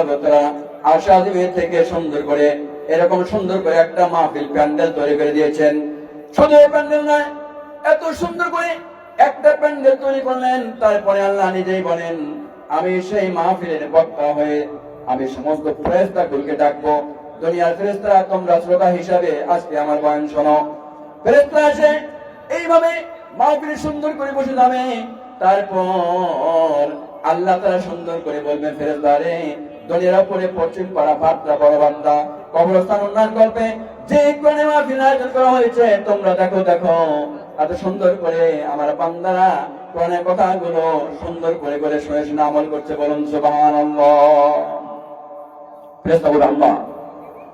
আল্লাহ তাআলা আরশ থেকে সুন্দর করে এরকম সুন্দর করে একটা মাহফিল প্যান্ডেল তৈরি করে দিয়েছেন। শুধু প্যান্ডেল নয়, এত সুন্দর করে একটা প্যান্ডেল তৈরি করলেন। তারপরে আল্লাহ নিজেই বলেন, আমি সেই মাহফিলের বক্তা হয়ে আমি সমস্ত ফেরেশতাগুলোকে ডাকবো। দুনিয়ার ফেরেশতারা তোমরা শ্রোতা হিসাবে আজকে আমার বয়ান শোনো। ফেরেশতা আসে এইভাবে মাহফিল সুন্দর করে বসে যাবে। তারপর আল্লাহ তাআলা সুন্দর করে বলবেন, ফেরেশতারে দুনিয়ার উপরে পশ্চিম পাড়া বার্তা বড় বার্তা কবরস্থান উন্নয়ন করবে যে কোণে মাহফিল আয়োজন করা হয়েছে, তোমরা দেখো দেখো এত সুন্দর করে আমার বান্দারা কোরআনের কথাগুলো সুন্দর করে করে শুনে শুনে আমল করছে। বলুন সুবহানাল্লাহ। ফেরেশতা বলে, আল্লাহ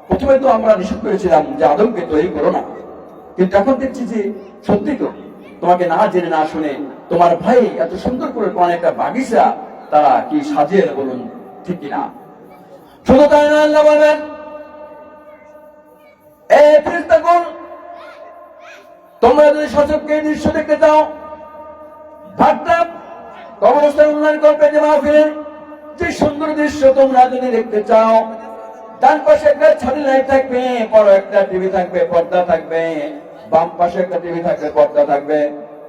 প্রথমে তো আমরা নিষেধ করেছিলাম যে আদমকে তৈরি করো না, কিন্তু এখন দেখছি যে সত্যি তো তোমাকে না জেনে না শুনে তোমার ভাই এত সুন্দর করে কোন একটা বাগিচা তারা কি সাজিয়ে, বলুন ঠিক কিনা? শুধু তাই না, আল্লাহ বলবেন, এই ফেরেশতাগণ তোমরা যদি সচক্ষে দৃশ্য দেখতে চাও, ভাবটা কবরস্থান উন্নয়ন করবে যে মাহফিলে যে সুন্দর দৃশ্য তোমরা যদি দেখতে চাও, ডান পাশে একটা ছাদের লাইট থাকবে, বড় একটা টিভি থাকবে, পর্দা থাকবে, বাম পাশে একটা টিভি থাকবে, পর্দা থাকবে।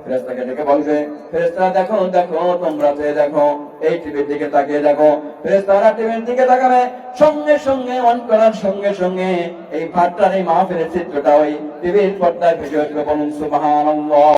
ফেরেশতাকে ডেকে বলবে, ফেরেশতা দেখো দেখো, তোমরা চেয়ে দেখো, এই টিভির দিকে তাকিয়ে দেখো। ফেরেশতারা টিভির দিকে তাকাবে, সঙ্গে সঙ্গে অন করার সঙ্গে সঙ্গে এই ভাটটার এই মাহফিলের চিত্রটা ওই টিভির পর্দায় ভেসে উঠবে। বলুন সুবহানাল্লাহ।